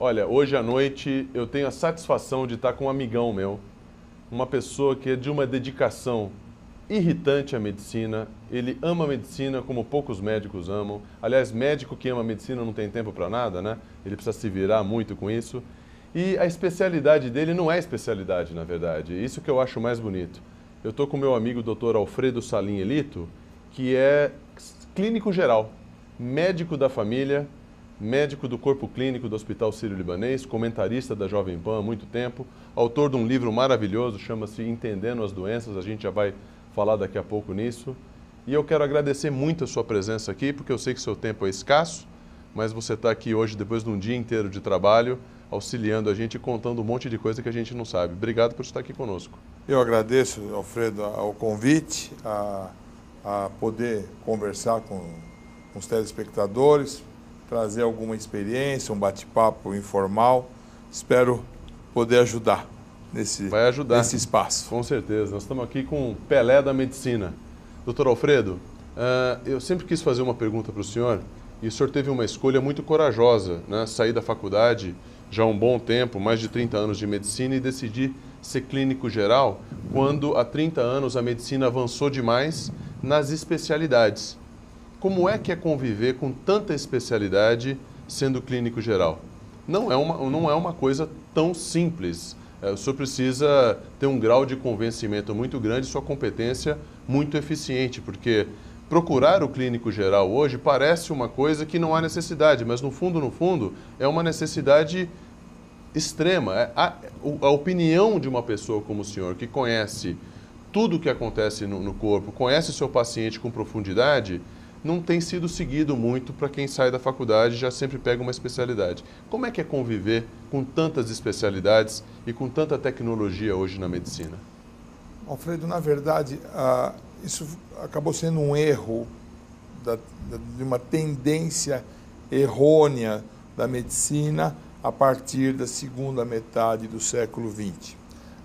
Olha, hoje à noite eu tenho a satisfação de estar com um amigão meu, uma pessoa que é de uma dedicação irritante à medicina. Ele ama a medicina como poucos médicos amam. Aliás, médico que ama a medicina não tem tempo para nada, né? Ele precisa se virar muito com isso. E a especialidade dele não é especialidade, na verdade. Isso que eu acho mais bonito. Eu estou com meu amigo Dr. Alfredo Salim Elito, que é clínico geral, médico da família, médico do corpo clínico do Hospital Sírio-Libanês, comentarista da Jovem Pan há muito tempo, autor de um livro maravilhoso, chama-se Entendendo as Doenças, a gente já vai falar daqui a pouco nisso. E eu quero agradecer muito a sua presença aqui, porque eu sei que seu tempo é escasso, mas você está aqui hoje, depois de um dia inteiro de trabalho, auxiliando a gente e contando um monte de coisa que a gente não sabe. Obrigado por estar aqui conosco. Eu agradeço, Alfredo, ao convite, a poder conversar com os telespectadores, trazer alguma experiência, um bate-papo informal. Espero poder ajudar nesse espaço. Com certeza. Nós estamos aqui com o Pelé da medicina. Doutor Alfredo, eu sempre quis fazer uma pergunta para o senhor, e o senhor teve uma escolha muito corajosa, né? Sair da faculdade já há um bom tempo, mais de 30 anos de medicina, e decidir ser clínico geral, quando há 30 anos a medicina avançou demais nas especialidades. Como é que é conviver com tanta especialidade sendo clínico geral? Não é uma coisa tão simples. O senhor precisa ter um grau de convencimento muito grande, sua competência muito eficiente, porque procurar o clínico geral hoje parece uma coisa que não há necessidade, mas no fundo, é uma necessidade extrema. A opinião de uma pessoa como o senhor, que conhece tudo o que acontece no corpo, conhece o seu paciente com profundidade, não tem sido seguido muito para quem sai da faculdade e já sempre pega uma especialidade. Como é que é conviver com tantas especialidades e com tanta tecnologia hoje na medicina? Alfredo, na verdade, isso acabou sendo um erro, de uma tendência errônea da medicina a partir da segunda metade do século XX.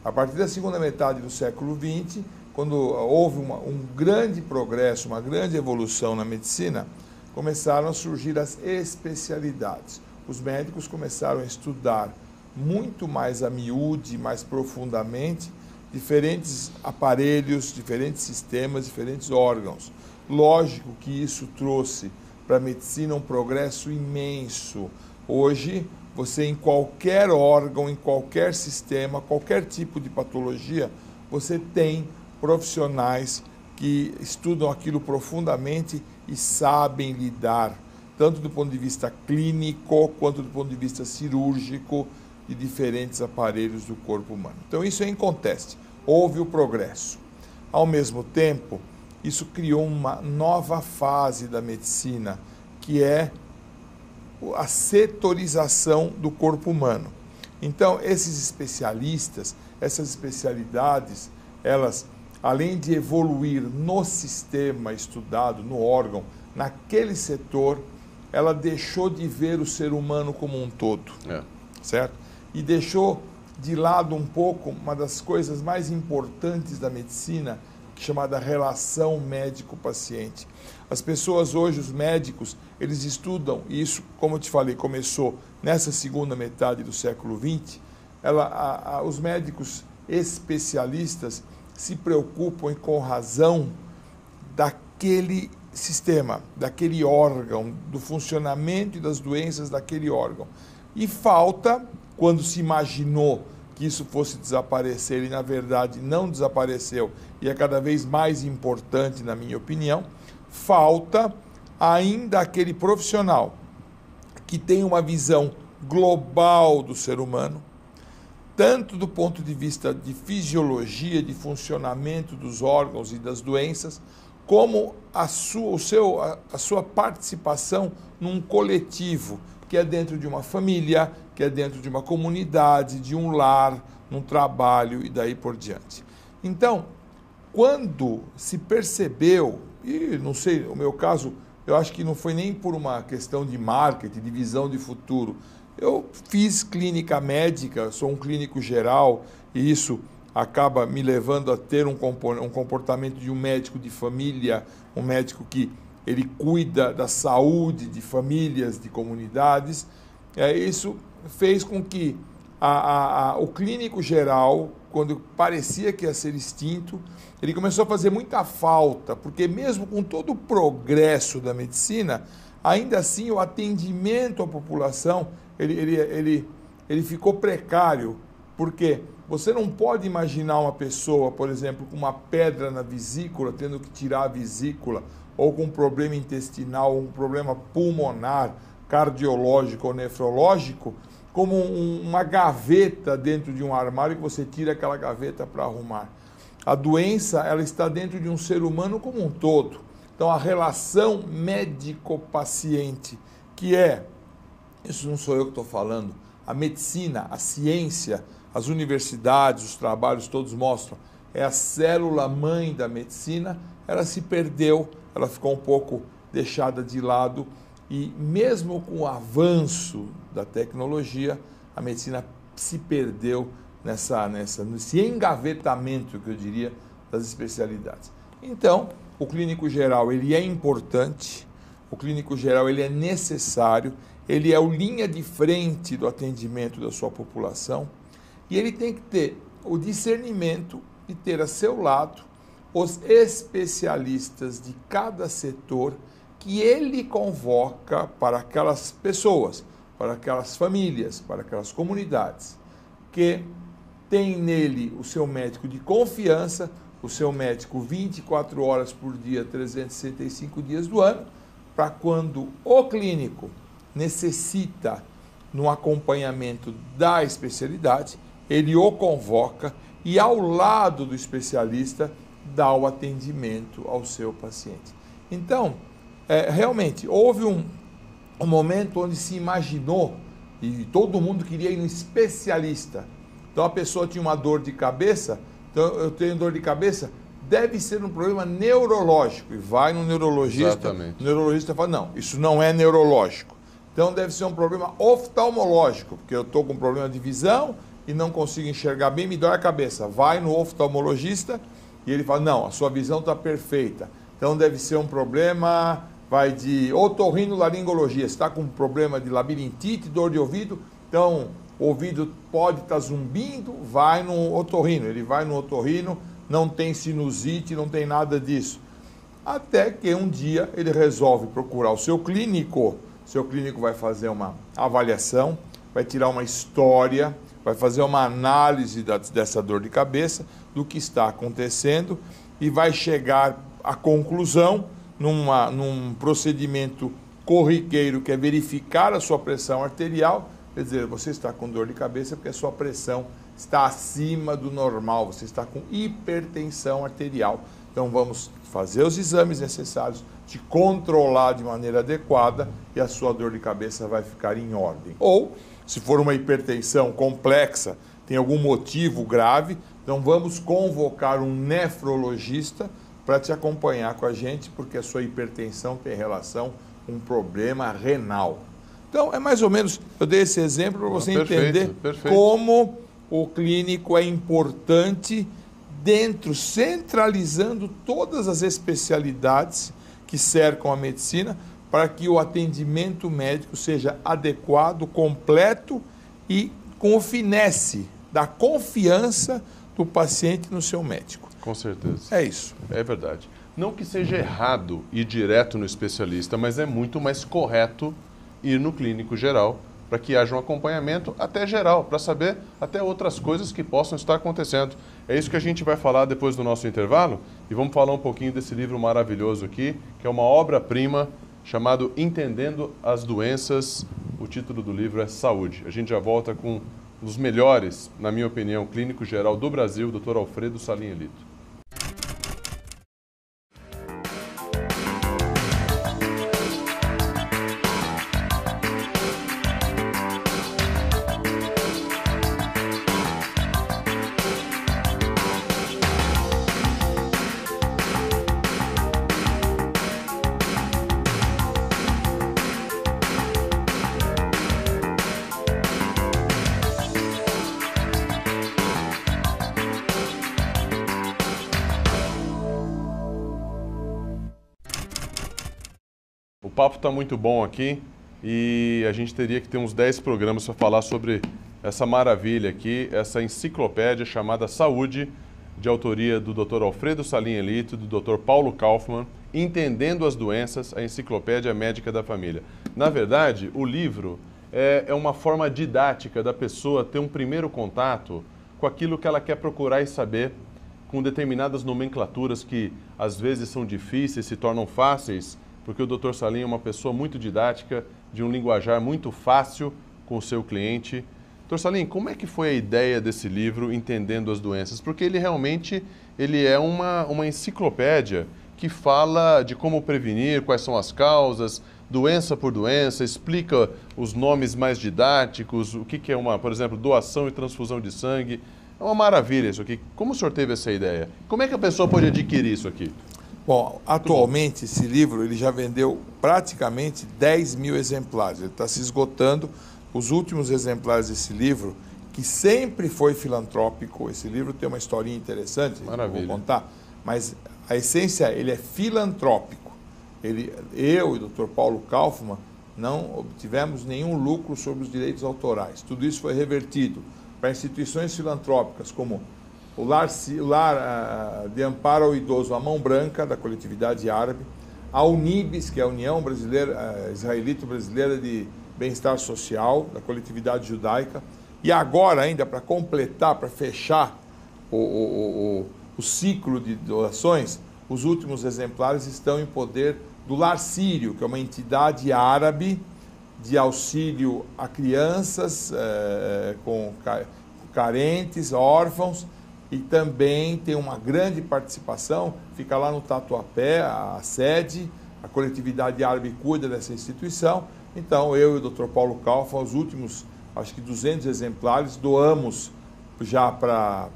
A partir da segunda metade do século XX, quando houve um grande progresso, uma grande evolução na medicina, começaram a surgir as especialidades. Os médicos começaram a estudar muito mais a miúde, mais profundamente, diferentes aparelhos, diferentes sistemas, diferentes órgãos. Lógico que isso trouxe para a medicina um progresso imenso. Hoje, você em qualquer órgão, em qualquer sistema, qualquer tipo de patologia, você tem profissionais que estudam aquilo profundamente e sabem lidar, tanto do ponto de vista clínico, quanto do ponto de vista cirúrgico, de diferentes aparelhos do corpo humano. Então, isso é inconteste. Houve o progresso. Ao mesmo tempo, isso criou uma nova fase da medicina, que é a setorização do corpo humano. Então, esses especialistas, essas especialidades, elas, além de evoluir no sistema estudado, no órgão, naquele setor, ela deixou de ver o ser humano como um todo, certo? E deixou de lado um pouco uma das coisas mais importantes da medicina, chamada relação médico-paciente. As pessoas hoje, os médicos, eles estudam, e isso, como eu te falei, começou nessa segunda metade do século XX, os médicos especialistas se preocupam, e com razão, daquele sistema, daquele órgão, do funcionamento e das doenças daquele órgão. E falta, quando se imaginou que isso fosse desaparecer, e na verdade não desapareceu, e é cada vez mais importante, na minha opinião, falta ainda aquele profissional que tem uma visão global do ser humano, tanto do ponto de vista de fisiologia, de funcionamento dos órgãos e das doenças, como a sua participação num coletivo, que é dentro de uma família, que é dentro de uma comunidade, de um lar, num trabalho e daí por diante. Então, quando se percebeu, e não sei, no meu caso, eu acho que não foi nem por uma questão de marketing, de visão de futuro. Eu fiz clínica médica, sou um clínico geral, e isso acaba me levando a ter um comportamento de um médico de família, um médico que ele cuida da saúde de famílias, de comunidades. Isso fez com que o clínico geral, quando parecia que ia ser extinto, ele começou a fazer muita falta, porque mesmo com todo o progresso da medicina, ainda assim o atendimento à população ele ficou precário, porque você não pode imaginar uma pessoa, por exemplo, com uma pedra na vesícula, tendo que tirar a vesícula, ou com um problema intestinal, um problema pulmonar, cardiológico ou nefrológico, como uma gaveta dentro de um armário que você tira aquela gaveta para arrumar. A doença, ela está dentro de um ser humano como um todo. Então, a relação médico-paciente, que isso não sou eu que estou falando, a medicina, a ciência, as universidades, os trabalhos todos mostram, é a célula-mãe da medicina, ela se perdeu, ela ficou um pouco deixada de lado, e mesmo com o avanço da tecnologia, a medicina se perdeu nesse engavetamento, que eu diria, das especialidades. Então, o clínico geral ele é importante, o clínico geral ele é necessário, ele é o linha de frente do atendimento da sua população, e ele tem que ter o discernimento de ter a seu lado os especialistas de cada setor que ele convoca para aquelas pessoas, para aquelas famílias, para aquelas comunidades, que tem nele o seu médico de confiança, o seu médico 24 horas por dia, 365 dias do ano, para quando o clínico necessita no acompanhamento da especialidade, ele o convoca e ao lado do especialista dá o atendimento ao seu paciente. Então, realmente, houve um momento onde se imaginou, e todo mundo queria ir no especialista. Então a pessoa tinha uma dor de cabeça, então eu tenho dor de cabeça, deve ser um problema neurológico, e vai no neurologista, Exatamente. O neurologista fala, não, isso não é neurológico. Então deve ser um problema oftalmológico, porque eu estou com problema de visão e não consigo enxergar bem, me dói a cabeça. Vai no oftalmologista e ele fala, não, a sua visão está perfeita. Então deve ser um problema, vai de otorrinolaringologia, está com um problema de labirintite, dor de ouvido, então o ouvido pode estar zumbindo, vai no otorrino. Ele vai no otorrino, não tem sinusite, não tem nada disso. Até que um dia ele resolve procurar o seu clínico vai fazer uma avaliação, vai tirar uma história, vai fazer uma análise dessa dor de cabeça, do que está acontecendo e vai chegar à conclusão, num procedimento corriqueiro, que é verificar a sua pressão arterial, quer dizer, você está com dor de cabeça porque a sua pressão está acima do normal, você está com hipertensão arterial. Então vamos fazer os exames necessários, te controlar de maneira adequada e a sua dor de cabeça vai ficar em ordem. Ou, se for uma hipertensão complexa, tem algum motivo grave, então vamos convocar um nefrologista para te acompanhar com a gente, porque a sua hipertensão tem relação com um problema renal. Então, é mais ou menos, eu dei esse exemplo para você entender como o clínico é importante centralizando todas as especialidades que cercam a medicina, para que o atendimento médico seja adequado, completo e com o finesse da confiança do paciente no seu médico. Com certeza. É isso. É verdade. Não que seja errado ir direto no especialista, mas é muito mais correto ir no clínico geral, para que haja um acompanhamento até geral, para saber até outras coisas que possam estar acontecendo. É isso que a gente vai falar depois do nosso intervalo, e vamos falar um pouquinho desse livro maravilhoso aqui, que é uma obra-prima chamado Entendendo as Doenças. O título do livro é Saúde. A gente já volta com um dos melhores, na minha opinião, clínico geral do Brasil, Dr. Alfredo Salim Elito. O papo está muito bom aqui e a gente teria que ter uns 10 programas para falar sobre essa maravilha aqui, essa enciclopédia chamada Saúde, de autoria do Dr. Alfredo Salim Elito, do Dr. Paulo Kaufmann, Entendendo as Doenças, a Enciclopédia Médica da Família. Na verdade, o livro é uma forma didática da pessoa ter um primeiro contato com aquilo que ela quer procurar e saber, com determinadas nomenclaturas que às vezes são difíceis, se tornam fáceis, porque o Dr. Salim é uma pessoa muito didática, de um linguajar muito fácil com o seu cliente. Dr. Salim, como é que foi a ideia desse livro, Entendendo as Doenças? Porque ele realmente é uma enciclopédia que fala de como prevenir, quais são as causas, doença por doença, explica os nomes mais didáticos, o que é por exemplo, doação e transfusão de sangue. É uma maravilha isso aqui. Como o senhor teve essa ideia? Como é que a pessoa pode adquirir isso aqui? Bom, atualmente esse livro ele já vendeu praticamente 10 mil exemplares. Ele está se esgotando. Os últimos exemplares desse livro, que sempre foi filantrópico, esse livro tem uma historinha interessante, maravilha. Vou contar, mas a essência, ele é filantrópico. Eu e o Dr. Paulo Kaufmann não obtivemos nenhum lucro sobre os direitos autorais. Tudo isso foi revertido para instituições filantrópicas, como o Lar de Amparo ao Idoso A Mão Branca, da coletividade árabe, a UNIBS, que é a União Brasileira, Israelito-Brasileira de Bem-Estar Social, da coletividade judaica, e agora ainda, para completar, para fechar o ciclo de doações, os últimos exemplares estão em poder do Lar Sírio, que é uma entidade árabe de auxílio a crianças carentes, órfãos, e também tem uma grande participação, fica lá no Tatuapé, a sede, a coletividade árabe cuida dessa instituição. Então, eu e o Dr. Paulo Kaufmann, os últimos, acho que 200 exemplares, doamos já para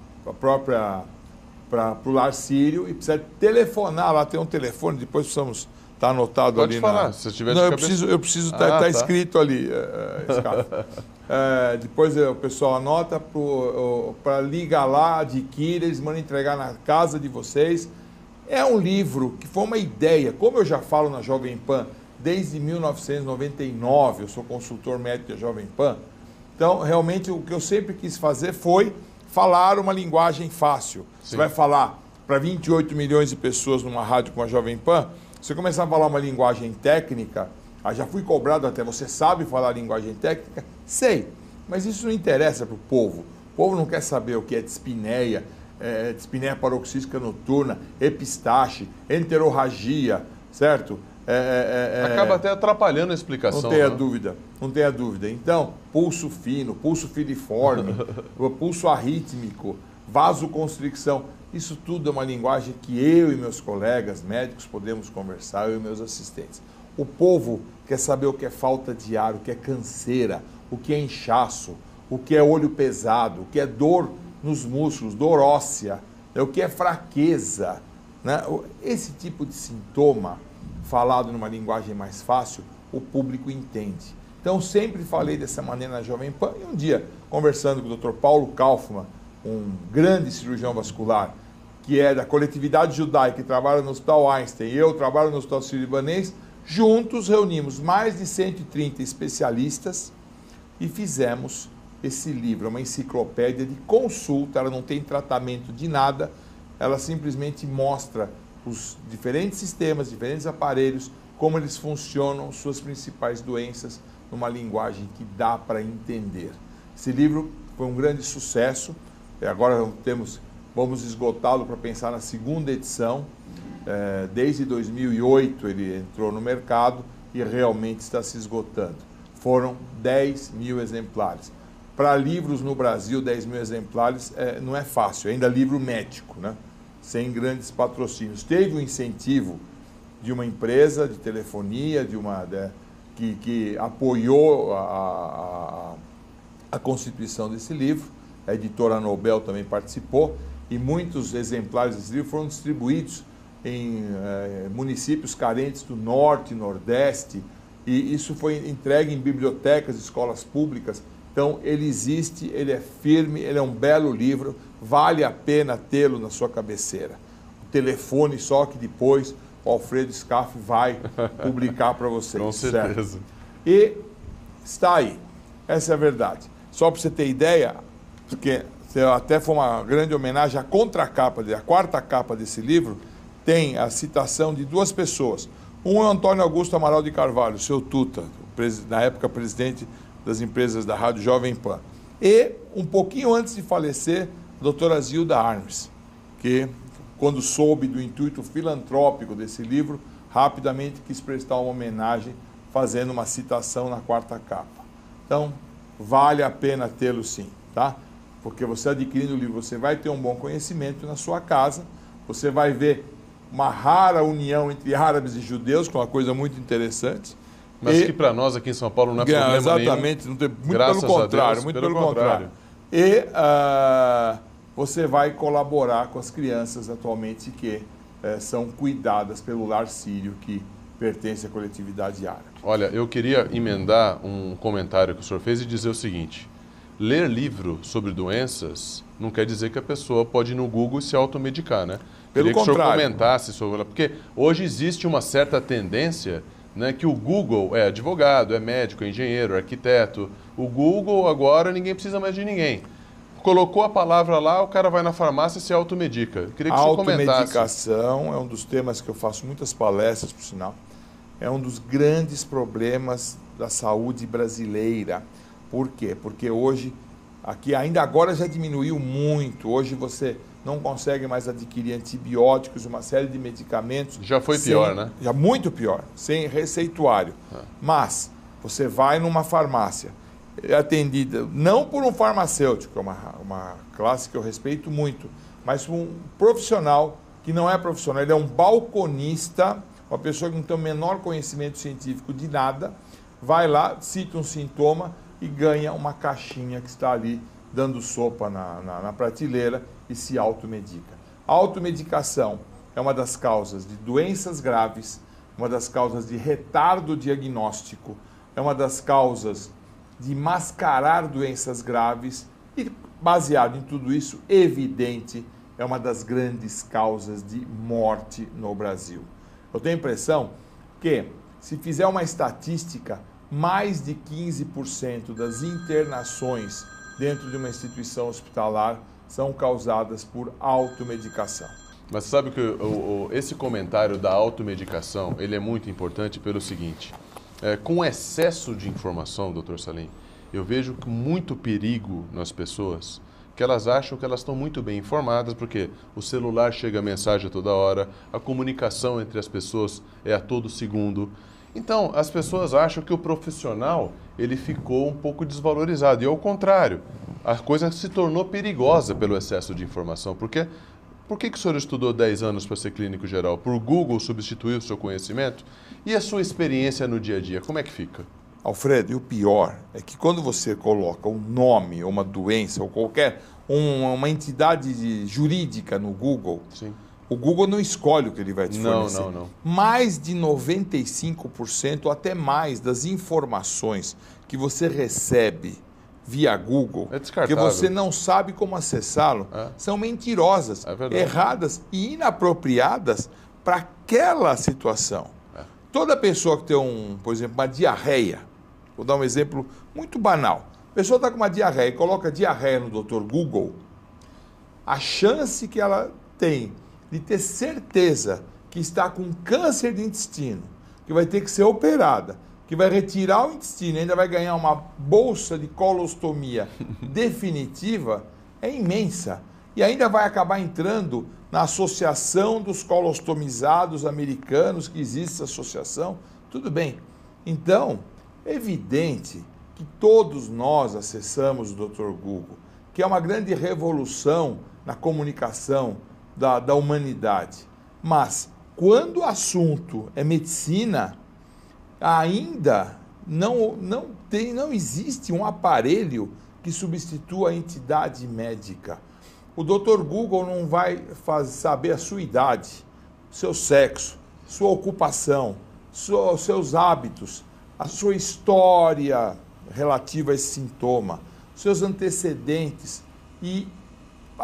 o Lar Sírio, e precisa telefonar, lá tem um telefone, depois precisamos estar anotado. Pode ali. Falar, se tiver não, de eu preciso estar escrito ali, depois o pessoal anota para ligar lá, adquire, eles mandam entregar na casa de vocês. É um livro que foi uma ideia, como eu já falo na Jovem Pan, desde 1999, eu sou consultor médico da Jovem Pan. Então, realmente, o que eu sempre quis fazer foi falar uma linguagem fácil. Sim. Você vai falar para 28 milhões de pessoas numa rádio com a Jovem Pan, você começar a falar uma linguagem técnica, já fui cobrado até, você sabe falar linguagem técnica? Sei, mas isso não interessa para o povo. O povo não quer saber o que é dispneia paroxística noturna, epistaxe, enterorragia, certo? Acaba até atrapalhando a explicação. Não tenha dúvida, não tenha dúvida. Então, pulso fino, pulso filiforme, pulso arrítmico, vasoconstricção, isso tudo é uma linguagem que eu e meus colegas médicos podemos conversar, eu e meus assistentes. O povo quer saber o que é falta de ar, o que é canseira, o que é inchaço, o que é olho pesado, o que é dor nos músculos, dor óssea, o que é fraqueza, né? Esse tipo de sintoma, falado numa linguagem mais fácil, o público entende. Então, sempre falei dessa maneira na Jovem Pan, e um dia, conversando com o Dr. Paulo Kaufmann, um grande cirurgião vascular, que é da coletividade judaica, que trabalha no Hospital Einstein, e eu trabalho no Hospital Sírio-Libanês, juntos reunimos mais de 130 especialistas e fizemos esse livro, uma enciclopédia de consulta, ela não tem tratamento de nada, ela simplesmente mostra os diferentes sistemas, diferentes aparelhos, como eles funcionam, suas principais doenças, numa linguagem que dá para entender. Esse livro foi um grande sucesso, agora vamos esgotá-lo para pensar na segunda edição. Desde 2008 ele entrou no mercado e realmente está se esgotando. Foram 10 mil exemplares. Para livros no Brasil, 10 mil exemplares não é fácil, ainda livro médico, né? Sem grandes patrocínios. Teve um incentivo de uma empresa de telefonia, que apoiou a constituição desse livro, a editora Nobel também participou, e muitos exemplares desse livro foram distribuídos em municípios carentes do Norte e Nordeste, e isso foi entregue em bibliotecas, escolas públicas. Então, ele existe, ele é firme, ele é um belo livro, vale a pena tê-lo na sua cabeceira. O telefone só que depois o Alfredo Scaff vai publicar para vocês. Com certeza. Certo? E está aí. Essa é a verdade. Só para você ter ideia, porque até foi uma grande homenagem à contracapa, a quarta capa desse livro, tem a citação de duas pessoas. Um é o Antônio Augusto Amaral de Carvalho, seu tuta, na época presidente das empresas da Rádio Jovem Pan. E, um pouquinho antes de falecer, a doutora Zilda Armes, que, quando soube do intuito filantrópico desse livro, rapidamente quis prestar uma homenagem, fazendo uma citação na quarta capa. Então, vale a pena tê-lo sim, tá? Porque você adquirindo o livro, você vai ter um bom conhecimento na sua casa, você vai ver uma rara união entre árabes e judeus, que é uma coisa muito interessante. Mas que para nós aqui em São Paulo não é problema exatamente, nenhum. Não tem, muito pelo contrário, Deus, muito pelo contrário. E você vai colaborar com as crianças atualmente que são cuidadas pelo Lar Sírio, que pertence à coletividade árabe. Olha, eu queria emendar um comentário que o senhor fez e dizer o seguinte: ler livro sobre doenças não quer dizer que a pessoa pode ir no Google e se automedicar, né? Pelo contrário. Que o senhor comentasse sobre ela, porque hoje existe uma certa tendência, né, que o Google é advogado, é médico, é engenheiro, é arquiteto. O Google agora ninguém precisa mais de ninguém. Colocou a palavra lá, o cara vai na farmácia e se automedica. Eu queria que o senhor comentasse. A automedicação é um dos temas que eu faço muitas palestras, por sinal. É um dos grandes problemas da saúde brasileira. Por quê? Porque hoje, aqui ainda agora já diminuiu muito. Hoje você não consegue mais adquirir antibióticos, uma série de medicamentos. Já foi pior, né? Já muito pior, sem receituário. Mas você vai numa farmácia, é atendida não por um farmacêutico, é uma classe que eu respeito muito, mas por um profissional que não é profissional, ele é um balconista, uma pessoa que não tem o menor conhecimento científico de nada, vai lá, cita um sintoma e ganha uma caixinha que está ali dando sopa na prateleira e se automedica. A automedicação é uma das causas de doenças graves, uma das causas de retardo diagnóstico, é uma das causas de mascarar doenças graves e, baseado em tudo isso, evidente, é uma das grandes causas de morte no Brasil. Eu tenho a impressão que, se fizer uma estatística, mais de 15% das internações dentro de uma instituição hospitalar são causadas por automedicação. Mas sabe que esse comentário da automedicação, ele é muito importante pelo seguinte: com excesso de informação, Dr. Salim, eu vejo muito perigo nas pessoas, que elas acham que elas estão muito bem informadas, porque o celular chega a mensagem a toda hora, a comunicação entre as pessoas é a todo segundo. Então, as pessoas acham que o profissional, ele ficou um pouco desvalorizado. E ao contrário, a coisa se tornou perigosa pelo excesso de informação. Por que o senhor estudou 10 anos para ser clínico geral? Por Google substituir o seu conhecimento? E a sua experiência no dia a dia, como é que fica? Alfredo, e o pior é que quando você coloca um nome, ou uma doença, ou qualquer uma entidade jurídica no Google, sim, o Google não escolhe o que ele vai te fornecer. Não. Mais de 95% ou até mais das informações que você recebe via Google, que você não sabe como acessá-lo, são mentirosas, erradas e inapropriadas para aquela situação. Toda pessoa que tem, por exemplo, uma diarreia, vou dar um exemplo muito banal. A pessoa está com uma diarreia e coloca diarreia no Dr. Google, a chance que ela tem de ter certeza que está com câncer de intestino, que vai ter que ser operada, que vai retirar o intestino e ainda vai ganhar uma bolsa de colostomia definitiva, é imensa. E ainda vai acabar entrando na associação dos colostomizados americanos, que existe essa associação. Tudo bem. Então, é evidente que todos nós acessamos o Dr. Google, que é uma grande revolução na comunicação da humanidade. Mas, quando o assunto é medicina, ainda não existe um aparelho que substitua a entidade médica. O Dr. Google não vai saber a sua idade, seu sexo, sua ocupação, seus hábitos, a sua história relativa a esse sintoma, seus antecedentes. E,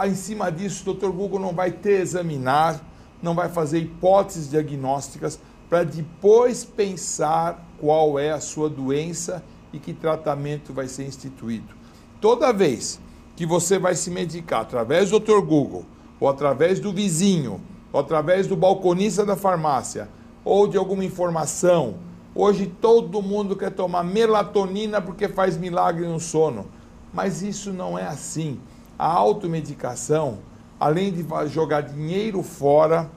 em cima disso, o Dr. Google não vai te examinar, não vai fazer hipóteses diagnósticas para depois pensar qual é a sua doença e que tratamento vai ser instituído. Toda vez que você vai se medicar através do Dr. Google, ou através do vizinho, ou através do balconista da farmácia, ou de alguma informação, hoje todo mundo quer tomar melatonina porque faz milagre no sono. Mas isso não é assim. A automedicação, além de jogar dinheiro fora,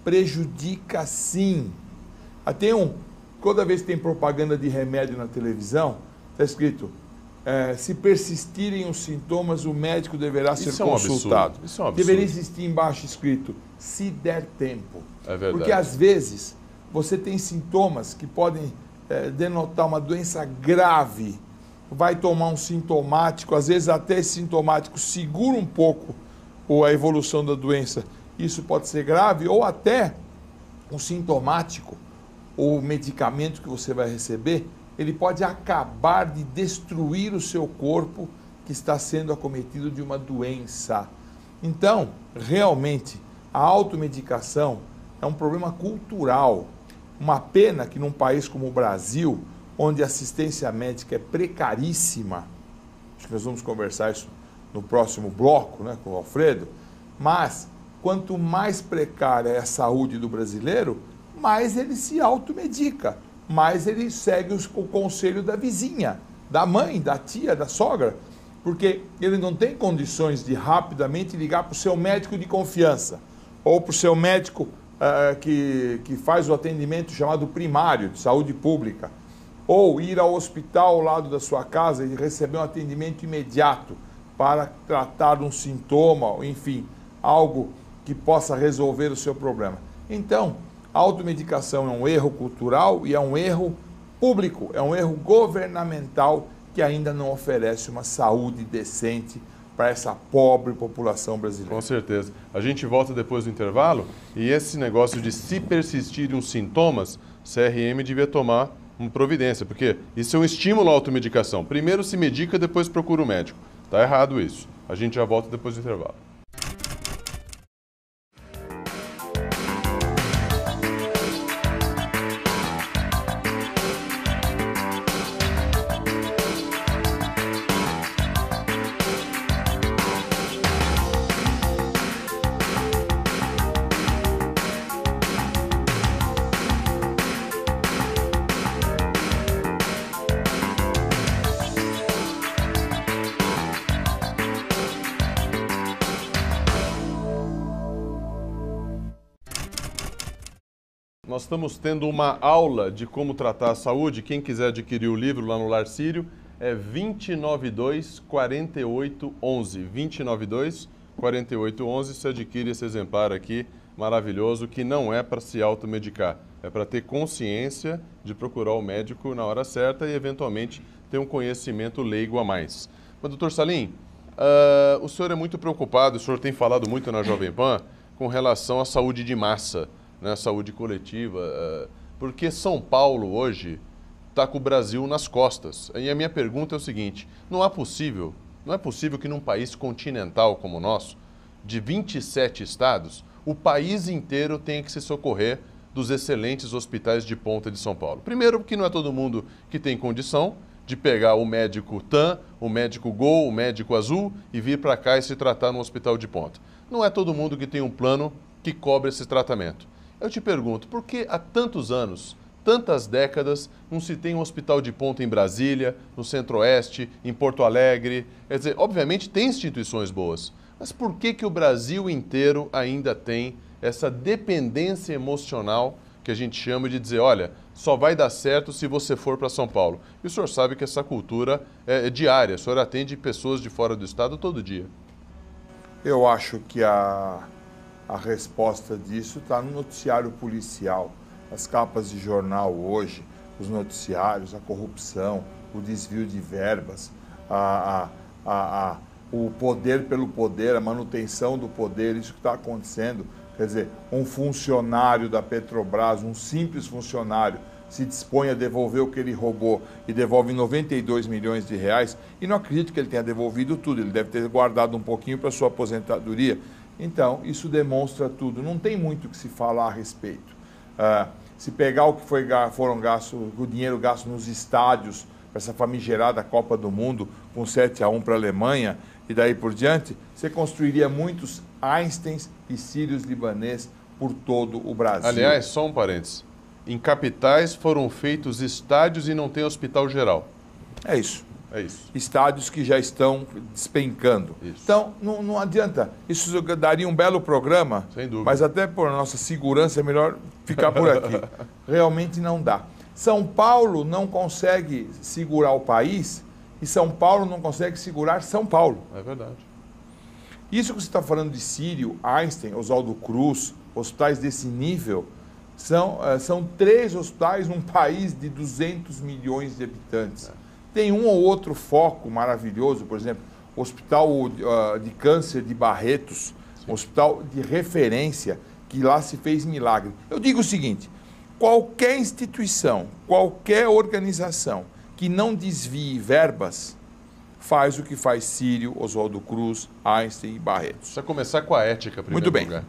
prejudica sim. Toda vez que tem propaganda de remédio na televisão, está escrito, se persistirem os sintomas, o médico deverá ser consultado. Isso é um absurdo. Deveria existir embaixo escrito, se der tempo. É verdade. Porque às vezes você tem sintomas que podem denotar uma doença grave, vai tomar um sintomático, às vezes até esse sintomático segura um pouco a evolução da doença, isso pode ser grave, ou até um sintomático, o medicamento que você vai receber, ele pode acabar de destruir o seu corpo que está sendo acometido de uma doença. Então, realmente, a automedicação é um problema cultural. Uma pena que num país como o Brasil, onde a assistência médica é precaríssima, acho que nós vamos conversar isso no próximo bloco, né, com o Alfredo, mas quanto mais precária é a saúde do brasileiro, mais ele se automedica, mais ele segue o conselho da vizinha, da mãe, da tia, da sogra, porque ele não tem condições de rapidamente ligar para o seu médico de confiança, ou para o seu médico que faz o atendimento chamado primário, de saúde pública, ou ir ao hospital ao lado da sua casa e receber um atendimento imediato para tratar um sintoma, enfim, algo que possa resolver o seu problema. Então, a automedicação é um erro cultural e é um erro público, é um erro governamental que ainda não oferece uma saúde decente para essa pobre população brasileira. Com certeza. A gente volta depois do intervalo e esse negócio de se persistirem os sintomas, CRM devia tomar uma providência, porque isso é um estímulo à automedicação. Primeiro se medica, depois procura o médico. Está errado isso. A gente já volta depois do intervalo. Nós estamos tendo uma aula de como tratar a saúde. Quem quiser adquirir o livro lá no Lar Sírio é 2092-4811. 2092-4811, você adquire esse exemplar aqui maravilhoso que não é para se automedicar. É para ter consciência de procurar o médico na hora certa e eventualmente ter um conhecimento leigo a mais. Mas, doutor Salim, o senhor é muito preocupado, o senhor tem falado muito na Jovem Pan com relação à saúde de massa, né, saúde coletiva, porque São Paulo hoje está com o Brasil nas costas. E a minha pergunta é o seguinte, não é possível que num país continental como o nosso, de 27 estados, o país inteiro tenha que se socorrer dos excelentes hospitais de ponta de São Paulo. Primeiro, porque não é todo mundo que tem condição de pegar o médico TAM, o médico Gol, o médico Azul e vir para cá e se tratar no hospital de ponta. Não é todo mundo que tem um plano que cobre esse tratamento. Eu te pergunto, por que há tantos anos, tantas décadas, não se tem um hospital de ponta em Brasília, no Centro-Oeste, em Porto Alegre? Quer dizer, obviamente tem instituições boas, mas por que o Brasil inteiro ainda tem essa dependência emocional que a gente chama de dizer, olha, só vai dar certo se você for para São Paulo? E o senhor sabe que essa cultura é diária, o senhor atende pessoas de fora do estado todo dia. Eu acho que a resposta disso está no noticiário policial. As capas de jornal hoje, os noticiários, a corrupção, o desvio de verbas, o poder pelo poder, a manutenção do poder, isso que está acontecendo. Quer dizer, um funcionário da Petrobras, um simples funcionário, se dispõe a devolver o que ele roubou e devolve 92 milhões de reais, e não acredito que ele tenha devolvido tudo, ele deve ter guardado um pouquinho para sua aposentadoria. Então, isso demonstra tudo. Não tem muito o que se falar a respeito. se pegar o que foram gastos, o dinheiro gasto nos estádios, para essa famigerada Copa do Mundo, com 7-1 para a Alemanha, e daí por diante, você construiria muitos Einsteins e sírios libanês por todo o Brasil. Aliás, só um parênteses. Em capitais foram feitos estádios e não tem hospital geral. É isso. É isso. Estádios que já estão despencando. Isso. Então, não adianta. Isso daria um belo programa, Sem dúvida. mas até por nossa segurança é melhor ficar por aqui. Realmente não dá. São Paulo não consegue segurar o país e São Paulo não consegue segurar São Paulo. É verdade. Isso que você está falando de Sírio, Einstein, Oswaldo Cruz, hospitais desse nível, são 3 hospitais num país de 200 milhões de habitantes. Tem um ou outro foco maravilhoso, por exemplo, o Hospital de Câncer de Barretos, um hospital de referência, que lá se fez milagre. Eu digo o seguinte, qualquer instituição, qualquer organização que não desvie verbas, faz o que faz Sírio, Oswaldo Cruz, Einstein e Barretos. Precisa começar com a ética, primeiro Muito bem. lugar.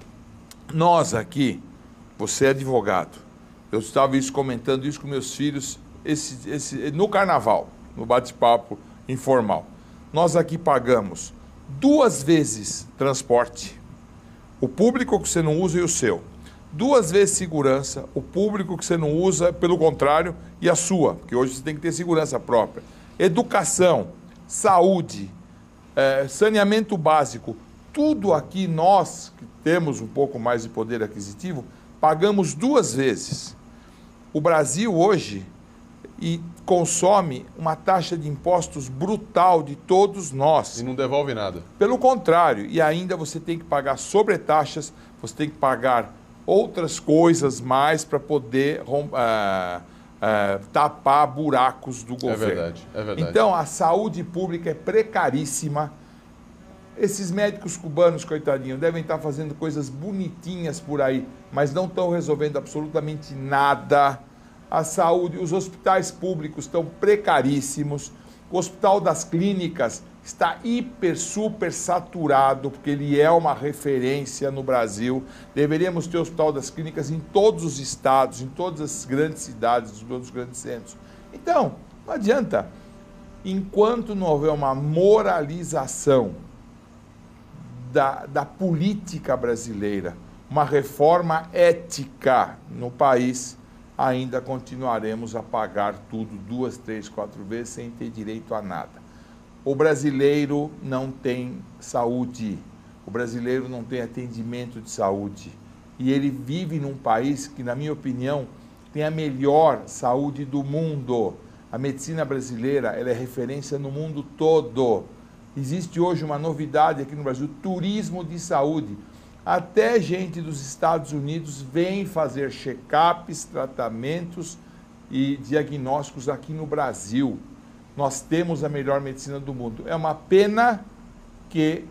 Nós aqui, você é advogado, eu estava comentando isso com meus filhos no carnaval, no bate-papo informal. Nós aqui pagamos 2 vezes transporte, o público que você não usa e o seu. 2 vezes segurança, o público que você não usa, pelo contrário, e a sua, porque hoje você tem que ter segurança própria. Educação, saúde, saneamento básico, tudo aqui nós, que temos um pouco mais de poder aquisitivo, pagamos 2 vezes. O Brasil hoje consome uma taxa de impostos brutal de todos nós. E não devolve nada. Pelo contrário, e ainda você tem que pagar sobretaxas, você tem que pagar outras coisas mais para poder tapar buracos do governo. É verdade, é verdade. Então, a saúde pública é precaríssima. Esses médicos cubanos, coitadinhos, devem estar fazendo coisas bonitinhas por aí, mas não estão resolvendo absolutamente nada. A saúde, os hospitais públicos estão precaríssimos. O Hospital das Clínicas está super saturado, porque ele é uma referência no Brasil. Deveríamos ter o Hospital das Clínicas em todos os estados, em todas as grandes cidades, em todos os grandes centros. Então, não adianta. Enquanto não houver uma moralização da política brasileira, uma reforma ética no país, ainda continuaremos a pagar tudo 2, 3, 4 vezes sem ter direito a nada. O brasileiro não tem saúde, o brasileiro não tem atendimento de saúde. E ele vive num país que, na minha opinião, tem a melhor saúde do mundo. A medicina brasileira, ela é referência no mundo todo. Existe hoje uma novidade aqui no Brasil, turismo de saúde. Até gente dos Estados Unidos vem fazer check-ups, tratamentos e diagnósticos aqui no Brasil. Nós temos a melhor medicina do mundo. É uma pena que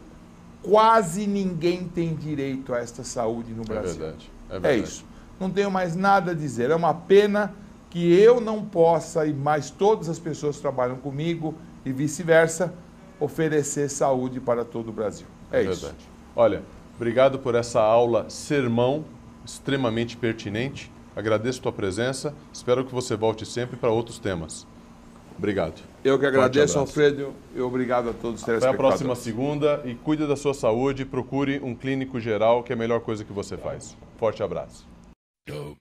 quase ninguém tem direito a esta saúde no Brasil. É verdade, é verdade. É isso. Não tenho mais nada a dizer. É uma pena que eu não possa, e mais todas as pessoas que trabalham comigo e vice-versa, oferecer saúde para todo o Brasil. É isso. Verdade. Olha, obrigado por essa aula sermão extremamente pertinente. Agradeço a tua presença. Espero que você volte sempre para outros temas. Obrigado. Eu que agradeço, Alfredo, e obrigado a todos os telespectadores. Até a próxima segunda e cuide da sua saúde. Procure um clínico geral, que é a melhor coisa que você faz. Forte abraço. Do